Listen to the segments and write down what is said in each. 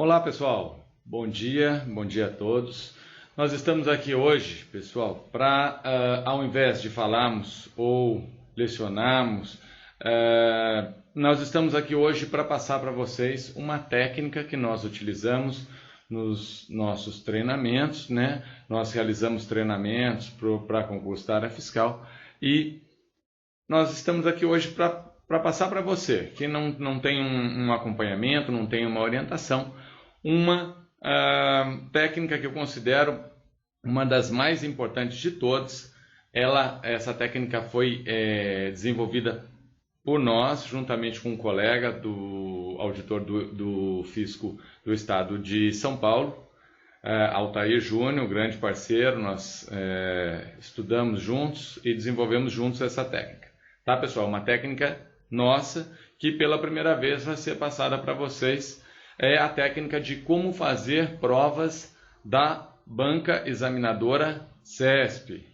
Olá pessoal, bom dia a todos. Nós estamos aqui hoje, pessoal, para ao invés de falarmos ou lecionarmos, nós estamos aqui hoje para passar para vocês uma técnica que nós utilizamos nos nossos treinamentos, né? Nós realizamos treinamentos para concurso da área fiscal e nós estamos aqui hoje para passar para você, que não tem um acompanhamento, não tem uma orientação, uma técnica que eu considero uma das mais importantes de todas. Essa técnica foi desenvolvida por nós, juntamente com um colega auditor do Fisco do Estado de São Paulo, Altair Júnior, grande parceiro. Nós estudamos juntos e desenvolvemos juntos essa técnica. Tá, pessoal? Uma técnica nossa que pela primeira vez vai ser passada para vocês. É a técnica de como fazer provas da banca examinadora CESP.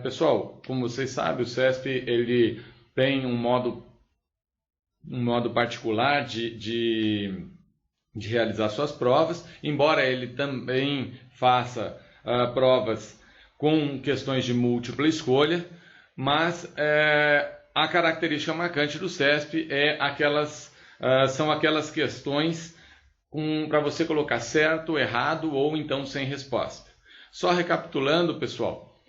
Pessoal, como vocês sabem, o CESP ele tem um modo particular de realizar suas provas, embora ele também faça provas com questões de múltipla escolha, mas a característica marcante do CESP são aquelas questões para você colocar certo, errado ou então sem resposta. Só recapitulando, pessoal,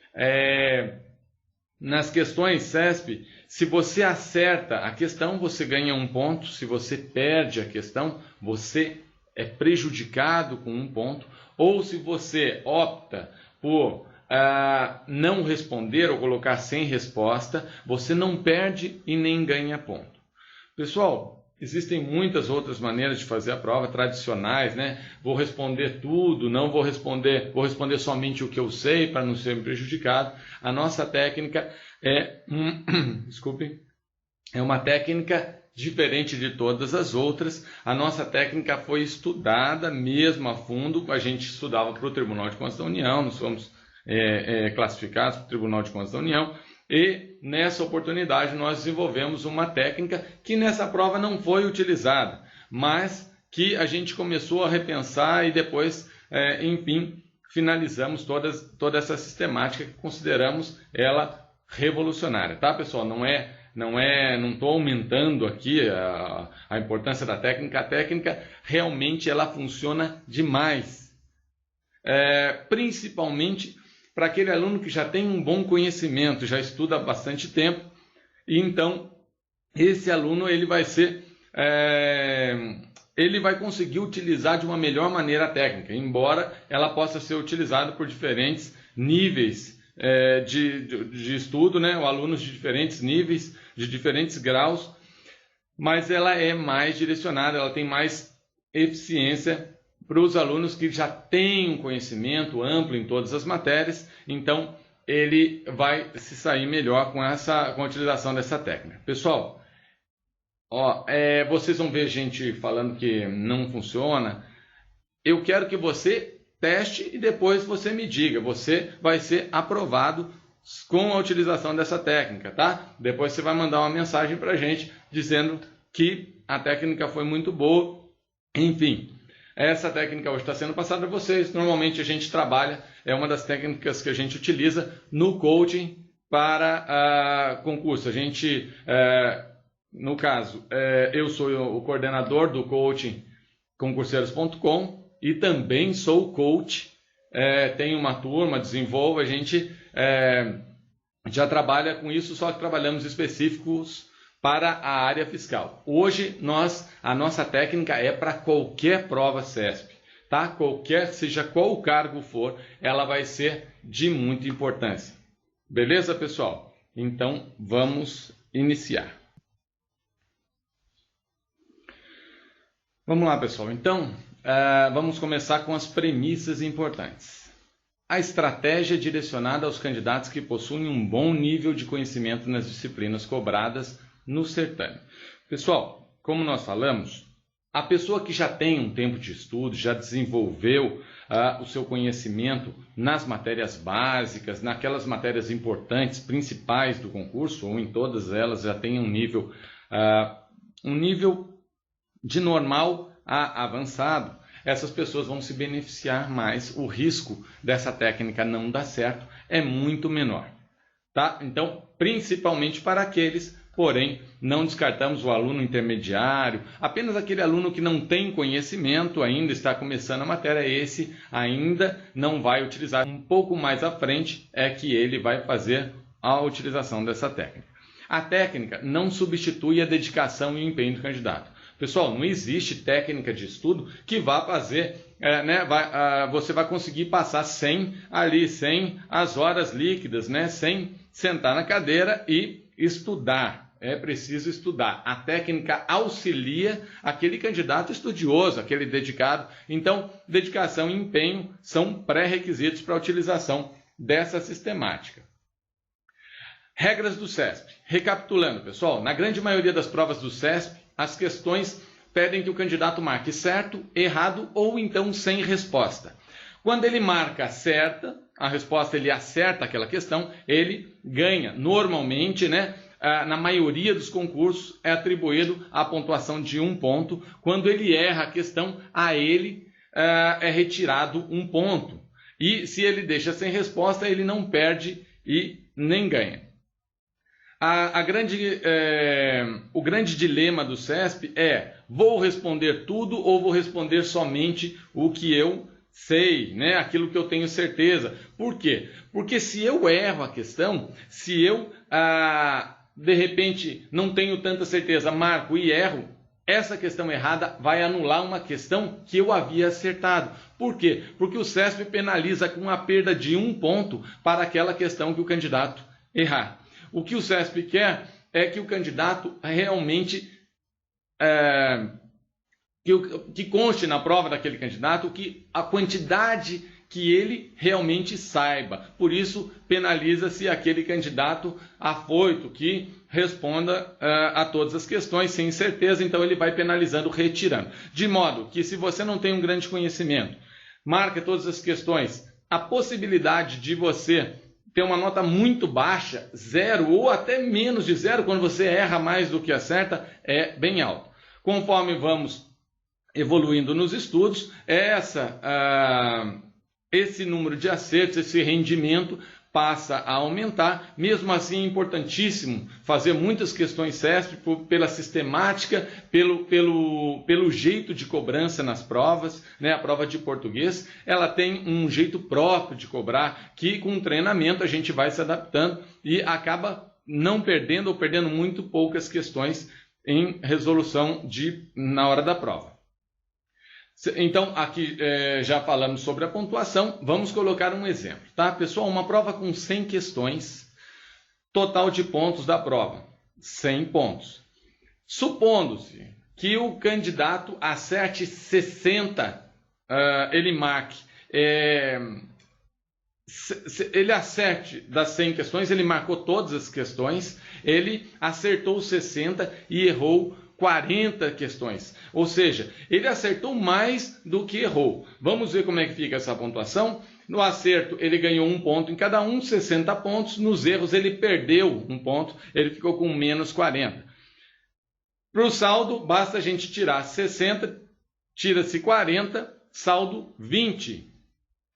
nas questões CESP, se você acerta a questão, você ganha 1 ponto. Se você perde a questão, você é prejudicado com 1 ponto. Ou se você opta por não responder ou colocar sem resposta, você não perde e nem ganha ponto. Pessoal, existem muitas outras maneiras de fazer a prova tradicionais, né? Vou responder tudo, não vou responder somente o que eu sei para não ser prejudicado. A nossa técnica é uma técnica diferente de todas as outras. A nossa técnica foi estudada mesmo a fundo. A gente estudava para o Tribunal de Contas da União, nós fomos classificados para o Tribunal de Contas da União. E nessa oportunidade nós desenvolvemos uma técnica que nessa prova não foi utilizada, mas que a gente começou a repensar e depois, enfim, finalizamos toda essa sistemática que consideramos ela revolucionária, tá, pessoal? Não estou aumentando aqui a importância da técnica. A técnica realmente ela funciona demais, principalmente para aquele aluno que já tem um bom conhecimento, já estuda há bastante tempo, e então esse aluno ele vai conseguir utilizar de uma melhor maneira a técnica, embora ela possa ser utilizada por diferentes níveis de estudo, né? Ou alunos de diferentes níveis, de diferentes graus, mas ela é mais direcionada, ela tem mais eficiência para os alunos que já têm um conhecimento amplo em todas as matérias. Então ele vai se sair melhor com a utilização dessa técnica. Pessoal, vocês vão ver gente falando que não funciona. Eu quero que você teste e depois você me diga. Você vai ser aprovado com a utilização dessa técnica, tá? Depois você vai mandar uma mensagem para a gente dizendo que a técnica foi muito boa. Enfim, essa técnica hoje está sendo passada a vocês. Normalmente a gente trabalha, é uma das técnicas que a gente utiliza no coaching para concurso. A gente, no caso, eu sou o coordenador do coaching concurseiros.com e também sou coach. Tenho uma turma, desenvolvo, a gente já trabalha com isso, só que trabalhamos específicos para a área fiscal. Hoje a nossa técnica é para qualquer prova CESP, tá? Seja qual o cargo for, ela vai ser de muita importância. Beleza, pessoal? Então vamos iniciar. Vamos lá, pessoal. Então vamos começar com as premissas importantes. A estratégia é direcionada aos candidatos que possuem um bom nível de conhecimento nas disciplinas cobradas no certame. Pessoal, como nós falamos, a pessoa que já tem um tempo de estudo, já desenvolveu o seu conhecimento nas matérias básicas, naquelas matérias importantes, principais do concurso, ou em todas elas já tem um nível de normal a avançado, essas pessoas vão se beneficiar mais, o risco dessa técnica não dar certo é muito menor. Tá? Então, principalmente para aqueles, porém, não descartamos o aluno intermediário, apenas aquele aluno que não tem conhecimento, ainda está começando a matéria, esse ainda não vai utilizar. Um pouco mais à frente é que ele vai fazer a utilização dessa técnica. A técnica não substitui a dedicação e o empenho do candidato. Pessoal, não existe técnica de estudo que vá fazer, você vai conseguir passar 100 as horas líquidas, sem sentar na cadeira e estudar. É preciso estudar. A técnica auxilia aquele candidato estudioso, aquele dedicado. Então, dedicação e empenho são pré-requisitos para a utilização dessa sistemática. Regras do CESP. Recapitulando, pessoal, na grande maioria das provas do CESP, as questões pedem que o candidato marque certo, errado ou então sem resposta. Quando ele marca certa, a resposta ele acerta aquela questão, ele ganha. Normalmente, na maioria dos concursos é atribuído a pontuação de 1 ponto. Quando ele erra a questão, a ele é retirado 1 ponto. E se ele deixa sem resposta, ele não perde e nem ganha. O grande dilema do CESP é: vou responder tudo ou vou responder somente o que eu sei, aquilo que eu tenho certeza. Por quê? Porque se eu erro a questão, se eu de repente não tenho tanta certeza, marco e erro, essa questão errada vai anular uma questão que eu havia acertado. Por quê? Porque o CESP penaliza com a perda de 1 ponto para aquela questão que o candidato errar. O que o CESP quer é que o candidato realmente, que conste na prova daquele candidato que a quantidade que ele realmente saiba. Por isso, penaliza-se aquele candidato afoito que responda a todas as questões sem certeza, então ele vai penalizando, retirando. De modo que, se você não tem um grande conhecimento, marca todas as questões, a possibilidade de você ter uma nota muito baixa, 0 ou até menos de 0, quando você erra mais do que acerta, é bem alto. Conforme vamos evoluindo nos estudos, esse número de acertos, esse rendimento passa a aumentar. Mesmo assim, é importantíssimo fazer muitas questões CESP pela sistemática, pelo jeito de cobrança nas provas. A prova de português, ela tem um jeito próprio de cobrar, que com treinamento a gente vai se adaptando e acaba não perdendo ou perdendo muito poucas questões em resolução na hora da prova. Então, aqui já falamos sobre a pontuação, vamos colocar um exemplo, tá? Pessoal, uma prova com 100 questões, total de pontos da prova, 100 pontos. Supondo-se que o candidato acerte 60, ele marque, ele acerte das 100 questões, ele marcou todas as questões, ele acertou 60 e errou 40 questões, ou seja, ele acertou mais do que errou. Vamos ver como é que fica essa pontuação. No acerto, ele ganhou 1 ponto em cada um, 60 pontos. Nos erros, ele perdeu 1 ponto, ele ficou com menos 40. Para o saldo, basta a gente tirar 60, tira-se 40, saldo 20.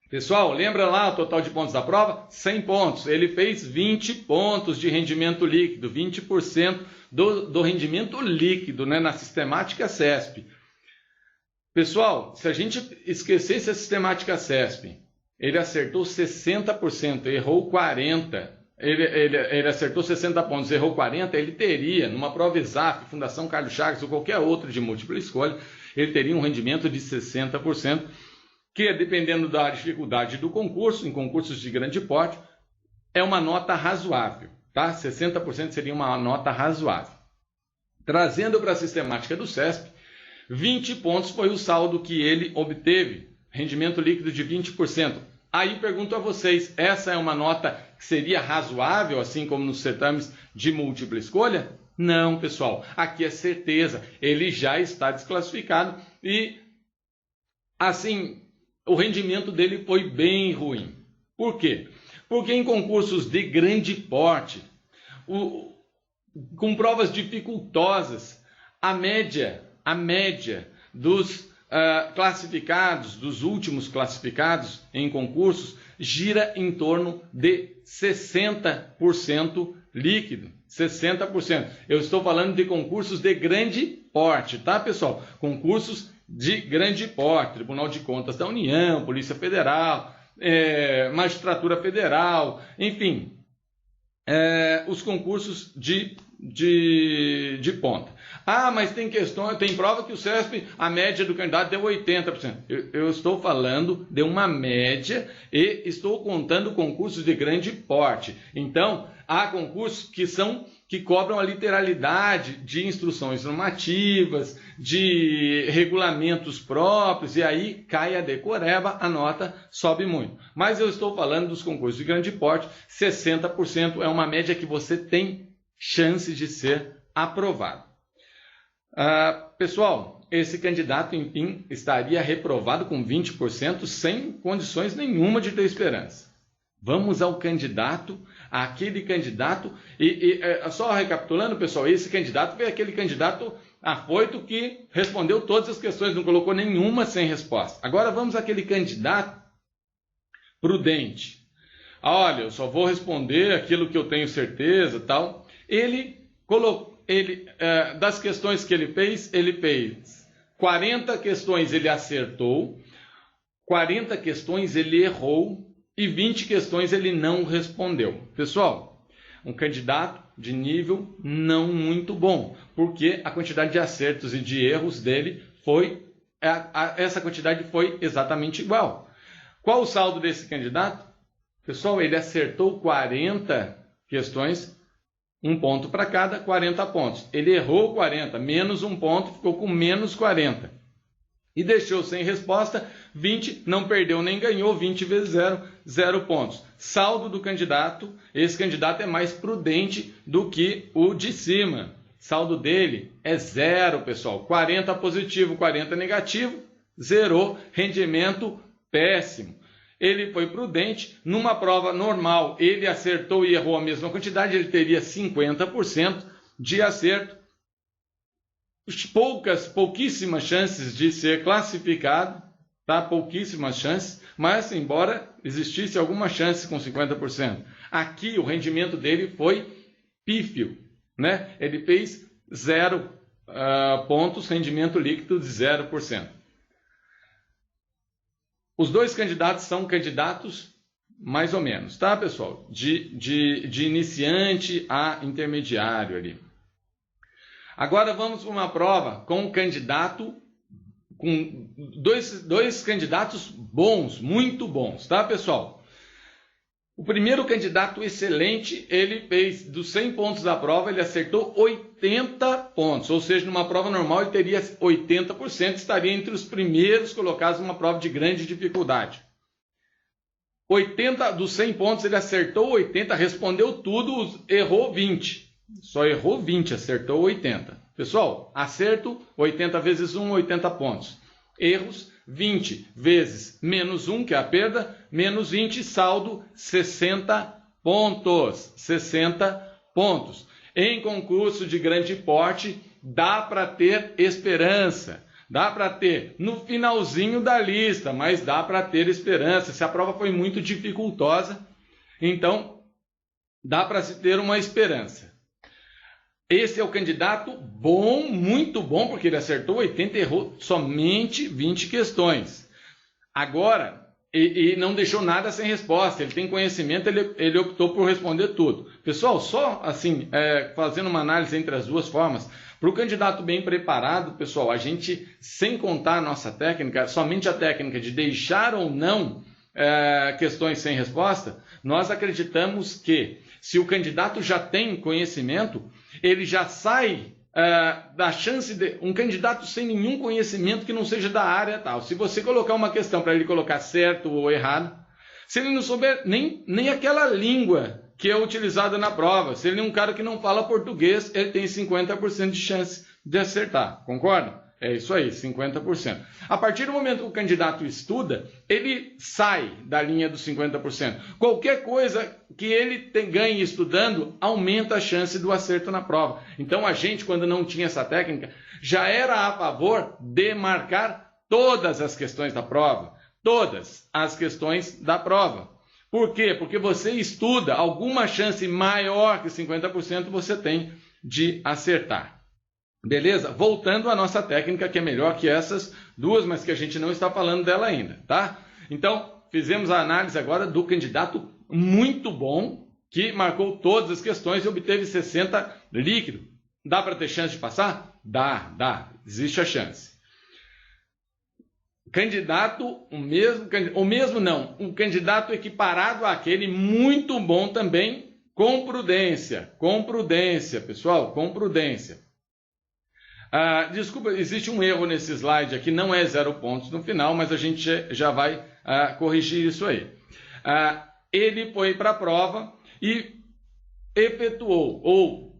Pessoal, lembra lá o total de pontos da prova? 100 pontos. Ele fez 20 pontos de rendimento líquido, 20% do rendimento líquido, na sistemática CESP. Pessoal, se a gente esquecesse a sistemática CESP, ele acertou 60%, errou 40%. Ele acertou 60 pontos, errou 40%, ele teria, numa prova ESAF, Fundação Carlos Chagas ou qualquer outra de múltipla escolha, ele teria um rendimento de 60%. Que, dependendo da dificuldade do concurso, em concursos de grande porte, é uma nota razoável, tá? 60% seria uma nota razoável. Trazendo para a sistemática do CESP, 20 pontos foi o saldo que ele obteve, rendimento líquido de 20%. Aí pergunto a vocês, essa é uma nota que seria razoável, assim como nos certames de múltipla escolha? Não, pessoal, aqui é certeza, ele já está desclassificado e, assim, o rendimento dele foi bem ruim. Por quê? Porque em concursos de grande porte, com provas dificultosas, a média dos classificados, dos últimos classificados em concursos, gira em torno de 60% líquido. 60%. Eu estou falando de concursos de grande porte, tá, pessoal? Concursos de grande porte, Tribunal de Contas da União, Polícia Federal, Magistratura Federal, enfim, os concursos de ponta. Ah, mas tem prova que o CESP, a média do candidato deu 80%. Eu estou falando de uma média e estou contando concursos de grande porte. Então, há concursos que cobram a literalidade de instruções normativas, de regulamentos próprios, e aí cai a decoreba, a nota sobe muito. Mas eu estou falando dos concursos de grande porte, 60% é uma média que você tem chance de ser aprovado. Pessoal, esse candidato, enfim, estaria reprovado com 20% sem condições nenhuma de ter esperança. Vamos ao candidato, aquele candidato, só recapitulando, pessoal, esse candidato foi aquele candidato afoito que respondeu todas as questões, não colocou nenhuma sem resposta. Agora vamos àquele candidato prudente. Olha, eu só vou responder aquilo que eu tenho certeza, tal. Das questões que ele fez 40 questões ele acertou, 40 questões ele errou e 20 questões ele não respondeu. Pessoal, um candidato de nível não muito bom, porque a quantidade de acertos e de erros dele essa quantidade foi exatamente igual. Qual o saldo desse candidato? Pessoal, ele acertou 40 questões, 1 ponto para cada, 40 pontos. Ele errou 40, menos 1 ponto, ficou com menos 40. E deixou sem resposta 20, não perdeu nem ganhou, 20 vezes 0, 0 pontos. Saldo do candidato, esse candidato é mais prudente do que o de cima. Saldo dele é 0, pessoal. 40 positivo, 40 negativo, zerou, rendimento péssimo. Ele foi prudente, numa prova normal, ele acertou e errou a mesma quantidade, ele teria 50% de acerto, pouquíssimas chances de ser classificado, tá? Pouquíssimas chances, mas embora existisse alguma chance com 50%. Aqui o rendimento dele foi pífio, né? Ele fez 0 pontos, rendimento líquido de 0%. Os dois candidatos são candidatos mais ou menos, tá, pessoal? De iniciante a intermediário ali. Agora vamos para uma prova com um candidato, com dois candidatos bons, muito bons, tá, pessoal? O primeiro candidato excelente, ele fez dos 100 pontos da prova, ele acertou 80 pontos, ou seja, numa prova normal ele teria 80%, estaria entre os primeiros colocados numa prova de grande dificuldade. 80 dos 100 pontos ele acertou 80, respondeu tudo, errou 20. Só errou 20, acertou 80. Pessoal, acerto 80 vezes 1, 80 pontos. Erros 20 vezes menos 1, que é a perda, menos 20, saldo 60 pontos. 60 pontos. Em concurso de grande porte, dá para ter esperança. Dá para ter no finalzinho da lista, mas dá para ter esperança. Se a prova foi muito dificultosa, então dá para se ter uma esperança. Esse é o candidato bom, muito bom, porque ele acertou 80 e errou somente 20 questões. Agora, e não deixou nada sem resposta. Ele tem conhecimento, ele optou por responder tudo. Pessoal, só assim, fazendo uma análise entre as duas formas, para o candidato bem preparado, pessoal, a gente, sem contar a nossa técnica, somente a técnica de deixar ou não questões sem resposta, nós acreditamos que se o candidato já tem conhecimento, ele já sai da chance de um candidato sem nenhum conhecimento que não seja da área tal. Se você colocar uma questão para ele colocar certo ou errado, se ele não souber nem aquela língua que é utilizada na prova, se ele é um cara que não fala português, ele tem 50% de chance de acertar. Concorda? É isso aí, 50%. A partir do momento que o candidato estuda, ele sai da linha dos 50%. Qualquer coisa que ele ganhe estudando, aumenta a chance do acerto na prova. Então, a gente, quando não tinha essa técnica, já era a favor de marcar todas as questões da prova. Todas as questões da prova. Por quê? Porque você estuda, alguma chance maior que 50% você tem de acertar. Beleza? Voltando à nossa técnica, que é melhor que essas duas, mas que a gente não está falando dela ainda, tá? Então, fizemos a análise agora do candidato muito bom, que marcou todas as questões e obteve 60 líquido. Dá para ter chance de passar? Dá. Existe a chance. Candidato, um candidato equiparado àquele muito bom também, com prudência, pessoal, com prudência. Desculpa, existe um erro nesse slide aqui, não é 0 pontos no final, mas a gente já vai corrigir isso aí. Ele foi para a prova e efetuou, ou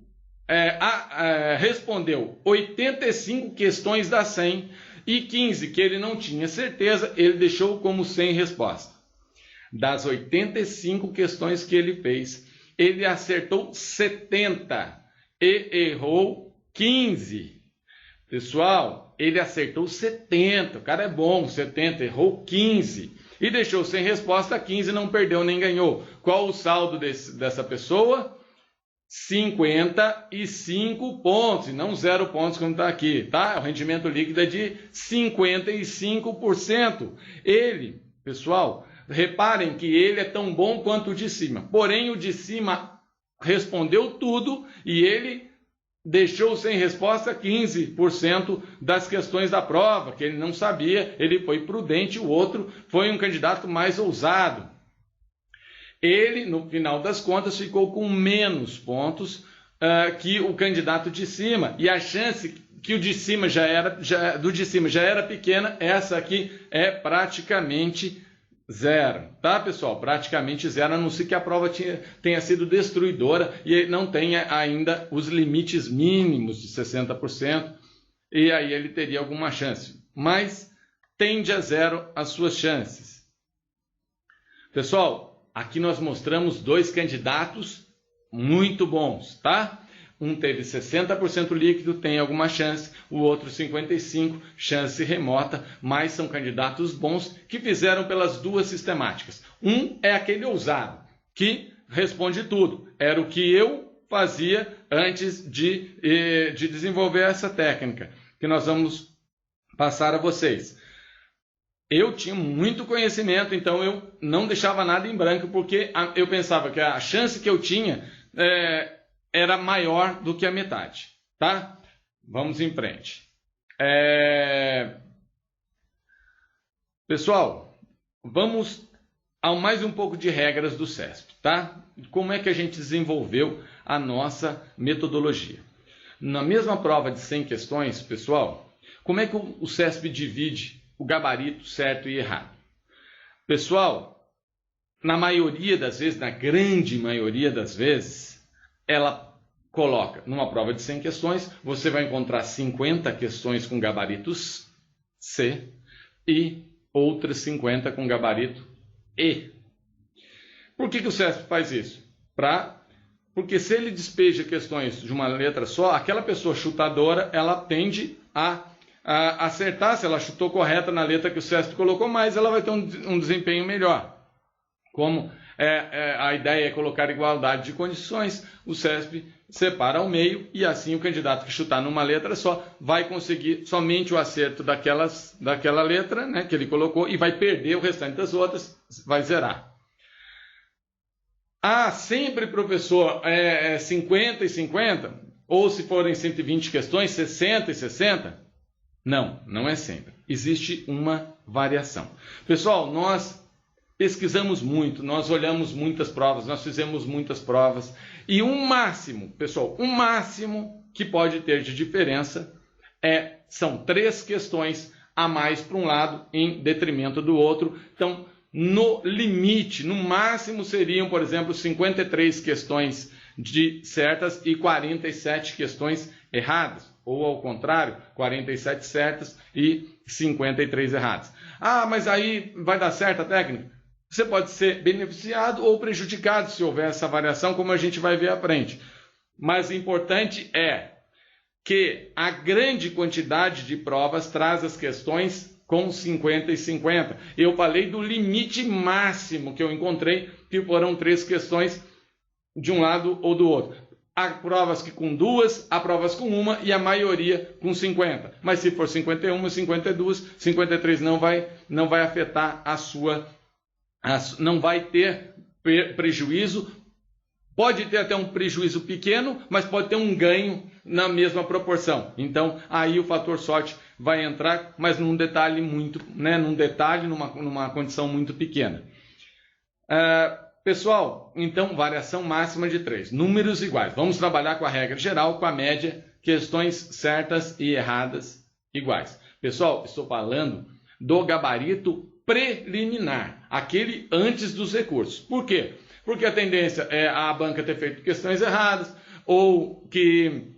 respondeu 85 questões das 100 e 15 que ele não tinha certeza, ele deixou como sem resposta. Das 85 questões que ele fez, ele acertou 70 e errou 15. Pessoal, ele acertou 70, o cara é bom, 70, errou 15. E deixou sem resposta 15, não perdeu nem ganhou. Qual o saldo dessa pessoa? 55 pontos, e não 0 pontos como está aqui, tá? O rendimento líquido é de 55%. Ele, pessoal, reparem que ele é tão bom quanto o de cima. Porém, o de cima respondeu tudo e ele deixou sem resposta 15% das questões da prova, que ele não sabia, ele foi prudente, o outro foi um candidato mais ousado. Ele, no final das contas, ficou com menos pontos que o candidato de cima, e a chance que o de cima do de cima já era pequena, essa aqui é praticamente zero, tá, pessoal? Praticamente zero, a não ser que a prova tenha sido destruidora e não tenha ainda os limites mínimos de 60%, e aí ele teria alguma chance. Mas tende a zero as suas chances. Pessoal, aqui nós mostramos dois candidatos muito bons, tá? Um teve 60% líquido, tem alguma chance, o outro 55%, chance remota, mas são candidatos bons que fizeram pelas duas sistemáticas. Um é aquele ousado, que responde tudo. Era o que eu fazia antes de desenvolver essa técnica, que nós vamos passar a vocês. Eu tinha muito conhecimento, então eu não deixava nada em branco, porque eu pensava que a chance que eu tinha era maior do que a metade, tá? Vamos em frente. Pessoal, vamos a mais um pouco de regras do CESP, tá? Como é que a gente desenvolveu a nossa metodologia? Na mesma prova de 100 questões, pessoal, como é que o CESP divide o gabarito certo e errado? Pessoal, na maioria das vezes, na grande maioria das vezes, ela coloca, numa prova de 100 questões, você vai encontrar 50 questões com gabaritos C e outras 50 com gabarito E. Por que o CESP faz isso? Porque se ele despeja questões de uma letra só, aquela pessoa chutadora, ela tende a acertar. Se ela chutou correta na letra que o CESP colocou, mais ela vai ter um desempenho melhor. Como a ideia é colocar igualdade de condições, o CESP separa ao meio e assim o candidato que chutar numa letra só vai conseguir somente o acerto daquela letra, né, que ele colocou, e vai perder o restante das outras, vai zerar. Sempre, professor, 50 e 50? Ou se forem 120 questões, 60 e 60? Não, não é sempre. Existe uma variação. Pessoal, nós pesquisamos muito, nós olhamos muitas provas, nós fizemos muitas provas, e pessoal, o máximo que pode ter de diferença são 3 questões a mais para um lado em detrimento do outro. Então, no limite, no máximo seriam, por exemplo, 53 questões certas e 47 questões erradas. ou ao contrário, 47 certas e 53 erradas. Ah, mas aí vai dar certo a técnica? Você pode ser beneficiado ou prejudicado se houver essa variação, como a gente vai ver à frente. Mas o importante é que a grande quantidade de provas traz as questões com 50 e 50. Eu falei do limite máximo que eu encontrei, que foram 3 questões de um lado ou do outro. Há provas que com 2, há provas com 1 e a maioria com 50. Mas se for 51, 52, 53 não vai afetar a sua... não vai ter prejuízo. Pode ter até um prejuízo pequeno, mas pode ter um ganho na mesma proporção. Então, aí o fator sorte vai entrar, mas num detalhe numa condição muito pequena. Pessoal, então, variação máxima de 3. Números iguais. Vamos trabalhar com a regra geral, com a média, questões certas e erradas iguais. Pessoal, estou falando do gabarito preliminar, aquele antes dos recursos. Por quê? Porque a tendência é a banca ter feito questões erradas, ou que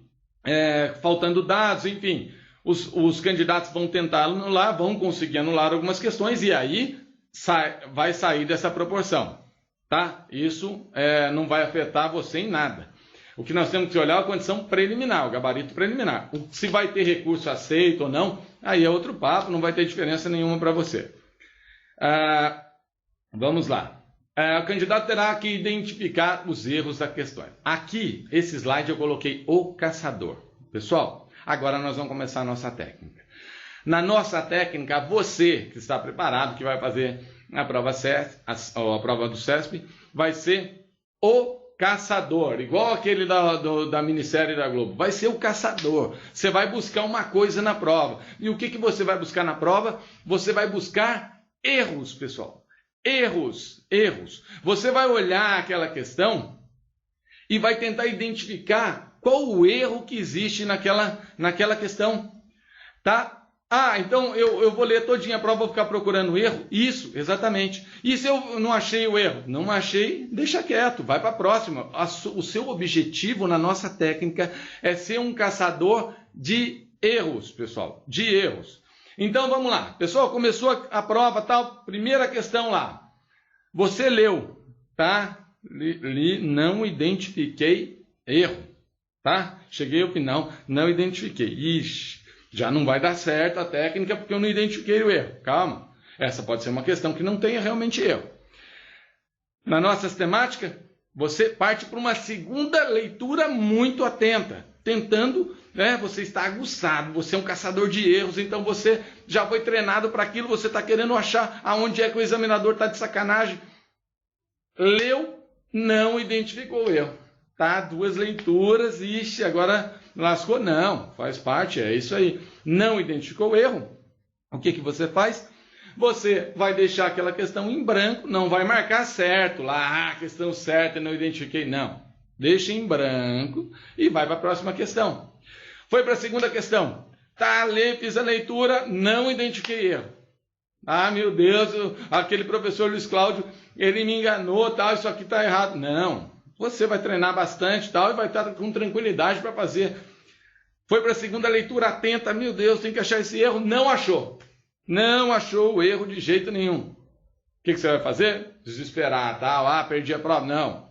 faltando dados, enfim, os candidatos vão tentar anular, vão conseguir anular algumas questões, e aí vai sair dessa proporção, tá? Isso não vai afetar você em nada. O que nós temos que olhar é a condição preliminar, o gabarito preliminar. Se vai ter recurso aceito ou não, aí é outro papo, não vai ter diferença nenhuma para você. Vamos lá. O candidato terá que identificar os erros da questão. Aqui, esse slide eu coloquei o caçador. Pessoal, agora nós vamos começar a nossa técnica. Na nossa técnica, você que está preparado, que vai fazer a prova do CESP, vai ser o caçador, igual aquele da minissérie da Globo. Vai ser o caçador. Você vai buscar uma coisa na prova. E o que você vai buscar na prova? Você vai buscar erros, pessoal. Erros. Você vai olhar aquela questão e vai tentar identificar qual o erro que existe naquela questão, tá? Então eu vou ler todinha a prova, vou ficar procurando erro? Isso, exatamente. E se eu não achei o erro? Não achei, deixa quieto, vai para a próxima. O seu objetivo na nossa técnica é ser um caçador de erros, pessoal, de erros. Então vamos lá, pessoal, começou a prova, tal, primeira questão lá. Você leu, tá? Não identifiquei erro, tá? Cheguei ao final, não identifiquei. Ixi, já não vai dar certo a técnica porque eu não identifiquei o erro. Calma, essa pode ser uma questão que não tenha realmente erro. Na nossa sistemática, você parte para uma segunda leitura muito atenta, tentando... você está aguçado, você é um caçador de erros, então você já foi treinado para aquilo, você está querendo achar aonde é que o examinador está de sacanagem. Leu, não identificou o erro. Tá? 2 leituras, ixi, agora lascou. Não, faz parte, é isso aí. Não identificou o erro. O que você faz? Você vai deixar aquela questão em branco, não vai marcar certo lá, questão certa, não identifiquei, não. Deixa em branco e vai para a próxima questão. Foi para a segunda questão. Tá, fiz a leitura, não identifiquei erro. Meu Deus, aquele professor Luiz Cláudio, ele me enganou, tal, isso aqui está errado. Não, você vai treinar bastante tal, e vai estar com tranquilidade para fazer. Foi para a segunda leitura atenta, meu Deus, tem que achar esse erro. Não achou. Não achou o erro de jeito nenhum. O que você vai fazer? Desesperar, tal, perdi a prova. Não,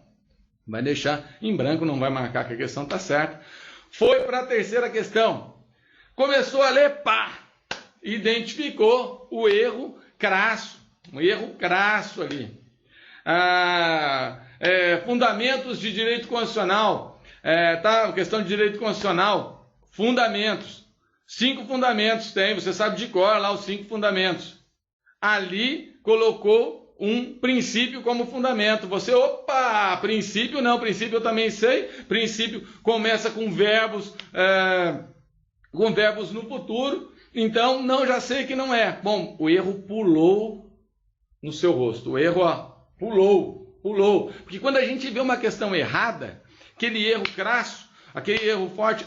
vai deixar em branco, não vai marcar que a questão está certa. Foi para a terceira questão. Começou a ler, identificou o erro crasso. Um erro crasso ali. Fundamentos de direito constitucional. Questão de direito constitucional. Fundamentos. 5 fundamentos tem. Você sabe de cor lá os 5 fundamentos. Ali colocou um princípio como fundamento. Você, princípio não, princípio eu também sei. Princípio começa com verbos no futuro. Então, não, já sei que não é. Bom, o erro pulou no seu rosto. O erro, pulou. Porque quando a gente vê uma questão errada, aquele erro crasso, aquele erro forte,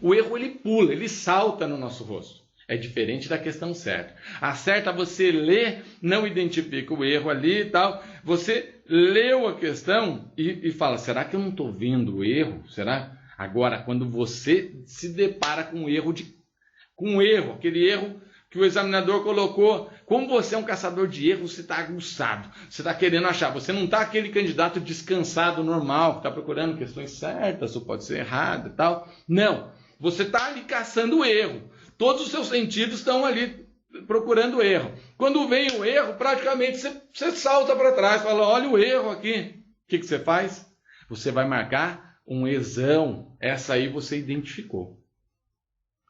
o erro ele pula, ele salta no nosso rosto. É diferente da questão certa. A certa você lê, não identifica o erro ali e tal. Você leu a questão e fala, será que eu não estou vendo o erro? Será? Agora, quando você se depara com um erro, aquele erro que o examinador colocou, como você é um caçador de erros, você está aguçado, você está querendo achar, você não está aquele candidato descansado, normal, que está procurando questões certas, ou pode ser errado e tal. Não, você está ali caçando o erro, todos os seus sentidos estão ali procurando o erro. Quando vem o erro, praticamente você salta para trás, fala, olha o erro aqui. O que você faz? Você vai marcar um exão, essa aí você identificou,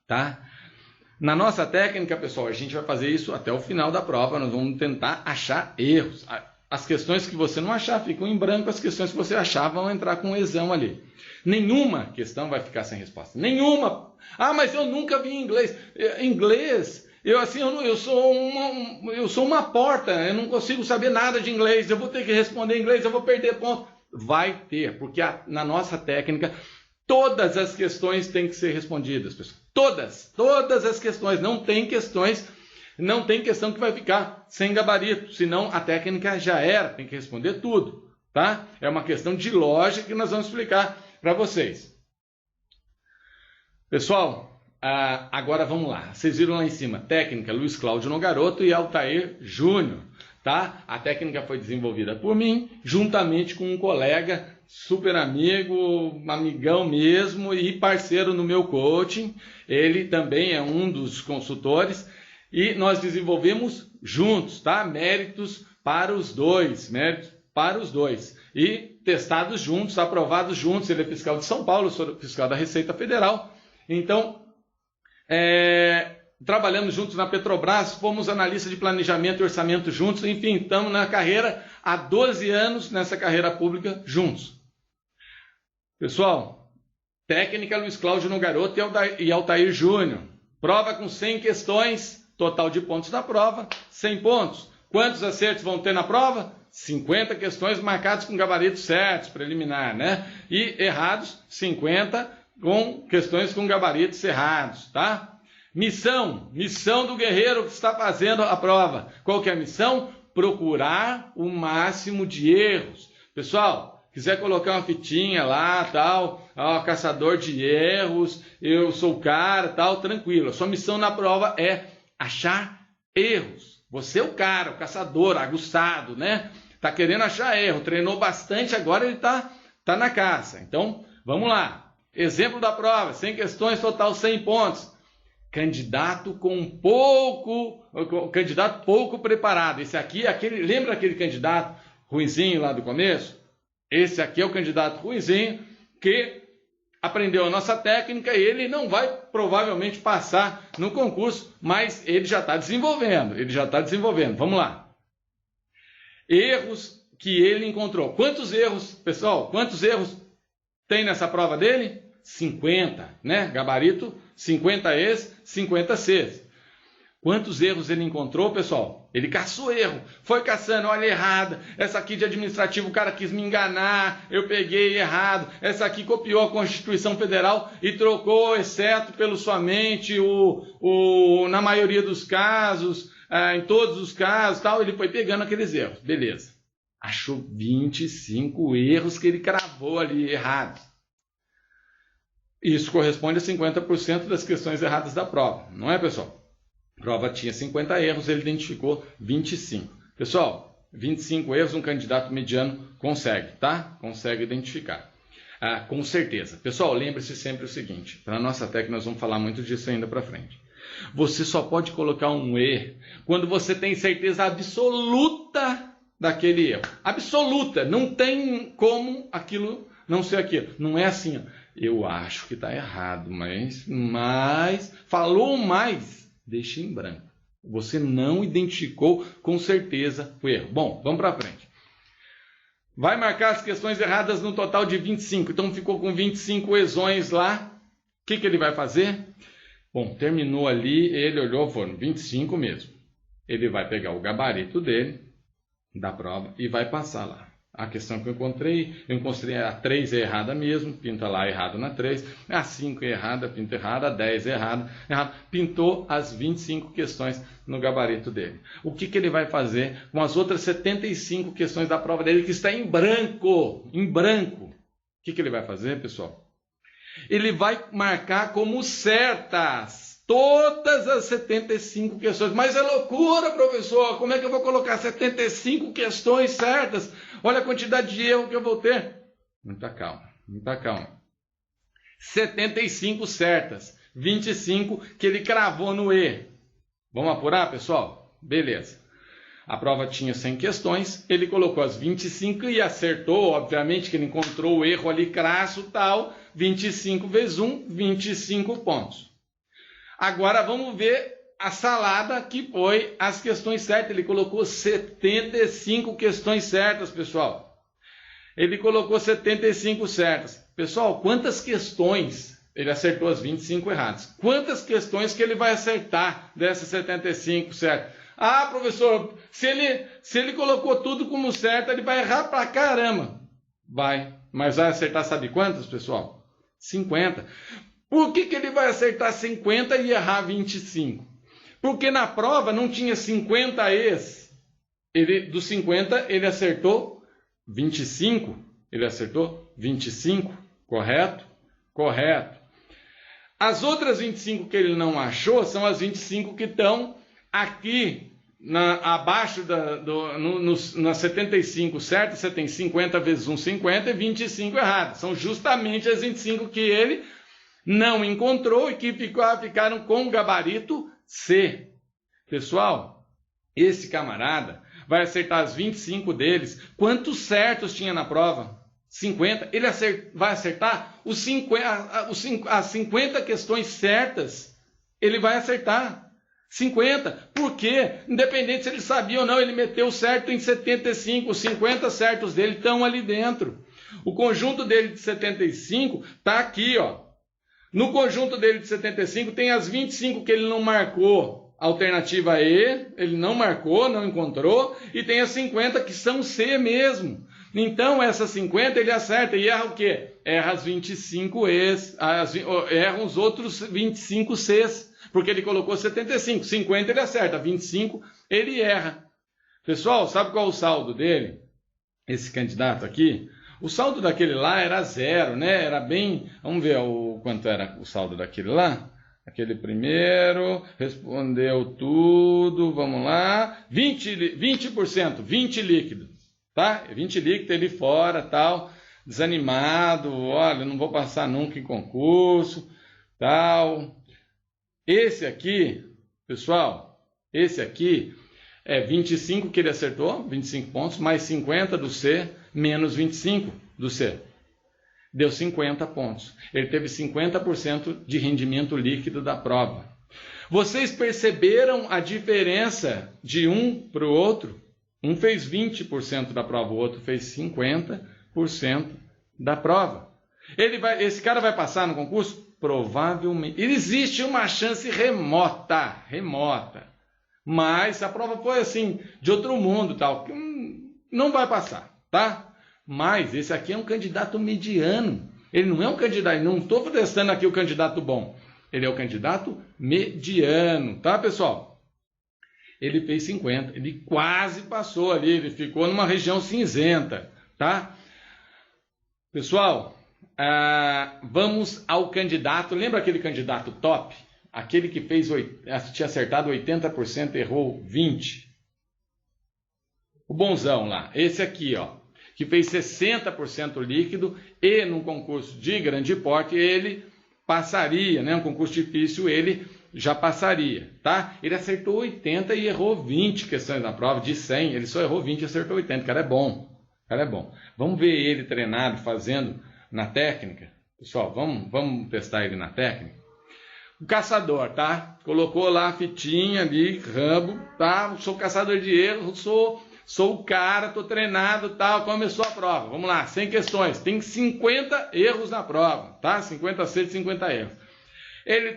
tá? Na nossa técnica, pessoal, a gente vai fazer isso até o final da prova, nós vamos tentar achar erros. As questões que você não achar ficam em branco, as questões que você achar vão entrar com um exão ali. Nenhuma questão vai ficar sem resposta, nenhuma. Ah, mas eu nunca vi inglês. Inglês, eu sou uma porta, eu não consigo saber nada de inglês, eu vou ter que responder em inglês, eu vou perder ponto. Vai ter, porque na nossa técnica, todas as questões têm que ser respondidas, pessoal. Todas as questões. Não tem questão que vai ficar sem gabarito, senão a técnica já era, tem que responder tudo, tá? É uma questão de lógica que nós vamos explicar para vocês. Pessoal, agora vamos lá. Vocês viram lá em cima, técnica Luiz Cláudio Nogaroto e Altair Júnior, tá? A técnica foi desenvolvida por mim, juntamente com um colega super amigo, amigão mesmo e parceiro no meu coaching. Ele também é um dos consultores e nós desenvolvemos juntos, tá? Méritos para os dois, e testados juntos, aprovados juntos. Ele é fiscal de São Paulo, eu sou fiscal da Receita Federal. Então, trabalhamos juntos na Petrobras, fomos analistas de planejamento e orçamento juntos, enfim, estamos na carreira há 12 anos nessa carreira pública juntos. Pessoal, técnica Luiz Cláudio Nogaroto e Altair Júnior. Prova com 100 questões, total de pontos da prova, 100 pontos. Quantos acertos vão ter na prova? 50 questões marcadas com gabaritos certos, preliminar, né? E errados, 50 com questões com gabaritos errados, tá? Missão do guerreiro que está fazendo a prova. Qual que é a missão? Procurar o máximo de erros. Pessoal, quiser colocar uma fitinha lá, tal, caçador de erros, eu sou o cara, tal, tranquilo. A sua missão na prova é achar erros. Você é o cara, o caçador, aguçado, né? Tá querendo achar erro, treinou bastante, agora ele tá na caça. Então, vamos lá. Exemplo da prova, 100 questões, total 100 pontos. Candidato pouco preparado. Esse aqui, lembra aquele candidato ruinzinho lá do começo? Esse aqui é o candidato ruinzinho que aprendeu a nossa técnica e ele não vai provavelmente passar no concurso, mas ele já está desenvolvendo. Vamos lá. Erros que ele encontrou. Quantos erros, pessoal? Quantos erros tem nessa prova dele? 50, né? Gabarito 50 E's, 50 C's. Quantos erros ele encontrou, pessoal? Ele caçou erro, foi caçando, olha, errada. Essa aqui de administrativo, o cara quis me enganar, eu peguei errado. Essa aqui copiou a Constituição Federal e trocou, exceto pelo somente, na maioria dos casos, em todos os casos, tal. Ele foi pegando aqueles erros, beleza. Achou 25 erros que ele cravou ali errados. Isso corresponde a 50% das questões erradas da prova, não é, pessoal? A prova tinha 50 erros, ele identificou 25. Pessoal, 25 erros um candidato mediano consegue, tá? Consegue identificar. Com certeza. Pessoal, lembre-se sempre o seguinte, para a nossa técnica nós vamos falar muito disso ainda para frente. Você só pode colocar um erro quando você tem certeza absoluta daquele erro. Absoluta, não tem como aquilo não ser aquilo. Não é assim, ó. Eu acho que está errado, mas falou mais, deixa em branco. Você não identificou com certeza o erro. Bom, vamos para frente. Vai marcar as questões erradas no total de 25. Então ficou com 25 exões lá. O que ele vai fazer? Bom, terminou ali, ele olhou, foram 25 mesmo. Ele vai pegar o gabarito dele, da prova, e vai passar lá. A questão que eu encontrei a 3 é errada mesmo, pinta lá errado na 3, a 5 é errada, pinta errada, a 10 é errada, pintou as 25 questões no gabarito dele. O que ele vai fazer com as outras 75 questões da prova dele que está em branco? Em branco. O que ele vai fazer, pessoal? ele vai marcar como certas todas as 75 questões. Mas é loucura, professor, como é que eu vou colocar 75 questões certas? Olha a quantidade de erro que eu vou ter. Muita calma, muita calma. 75 certas, 25 que ele cravou no E. Vamos apurar, pessoal? Beleza. A prova tinha 100 questões, ele colocou as 25 e acertou, obviamente, que ele encontrou o erro ali crasso, tal, 25 vezes 1, 25 pontos. Agora vamos ver a salada que foi as questões certas. Ele colocou 75 questões certas, pessoal. Ele colocou 75 certas. Pessoal, quantas questões? Ele acertou as 25 erradas. Quantas questões que ele vai acertar dessas 75 certas? Ah, professor, se ele colocou tudo como certo, ele vai errar pra caramba. Vai, mas vai acertar sabe quantas, pessoal? 50. Por que ele vai acertar 50 e errar 25? Porque na prova não tinha 50 E's. Dos 50, ele acertou 25. Ele acertou 25. Correto? Correto. As outras 25 que ele não achou são as 25 que estão aqui abaixo nas 75 certas. Você tem 50 vezes 1, 50 e 25 erradas. São justamente as 25 que ele não encontrou e que ficaram com gabarito C. Pessoal, esse camarada vai acertar as 25 deles. Quantos certos tinha na prova? 50. Ele vai acertar as 50 questões certas. Ele vai acertar 50. Por quê? Independente se ele sabia ou não, ele meteu certo em 75. Os 50 certos dele estão ali dentro. O conjunto dele de 75 está aqui, ó. No conjunto dele de 75 tem as 25 que ele não marcou. Alternativa E, ele não marcou, não encontrou. E tem as 50 que são C mesmo. Então, essas 50 ele acerta e erra o quê? Erra as 25 E's, erra os outros 25 C's, porque ele colocou 75. 50 ele acerta, 25 ele erra. Pessoal, sabe qual é o saldo dele? Esse candidato aqui? O saldo daquele lá era 0, né? Era bem... Vamos ver quanto era o saldo daquele lá? Aquele primeiro, respondeu tudo, vamos lá. 20%, 20 líquido. Tá? 20 líquido, ele fora, tal, desanimado, olha, não vou passar nunca em concurso, tal. Esse aqui, pessoal, esse aqui é 25 que ele acertou, 25 pontos, mais 50 do C, menos 25 do C. Deu 50 pontos. Ele teve 50% de rendimento líquido da prova. Vocês perceberam a diferença de um para o outro? Um fez 20% da prova, o outro fez 50% da prova. Esse cara vai passar no concurso? Provavelmente. Existe uma chance remota. Mas a prova foi assim, de outro mundo, tal, não vai passar, tá? Mas esse aqui é um candidato mediano. Ele não é um candidato, não estou testando aqui o candidato bom. Ele é o candidato mediano, tá, pessoal? Ele fez 50, ele quase passou ali, ele ficou numa região cinzenta, tá? Pessoal, vamos ao candidato, lembra aquele candidato top? Aquele que tinha acertado 80%, errou 20%. O bonzão lá, esse aqui, ó, que fez 60% líquido e num concurso de grande porte ele passaria, né? Um concurso difícil ele já passaria, tá? Ele acertou 80 e errou 20 questões na prova, de 100, ele só errou 20 e acertou 80, o cara é bom, Vamos ver ele treinado, fazendo na técnica, pessoal, vamos testar ele na técnica. O caçador, tá? Colocou lá a fitinha ali, Rambo, tá? Sou caçador de erros, sou o cara, tô treinado, tal, começou a prova, vamos lá, 100 questões, tem 50 erros na prova, tá? 50 acertos, 50 erros. Ele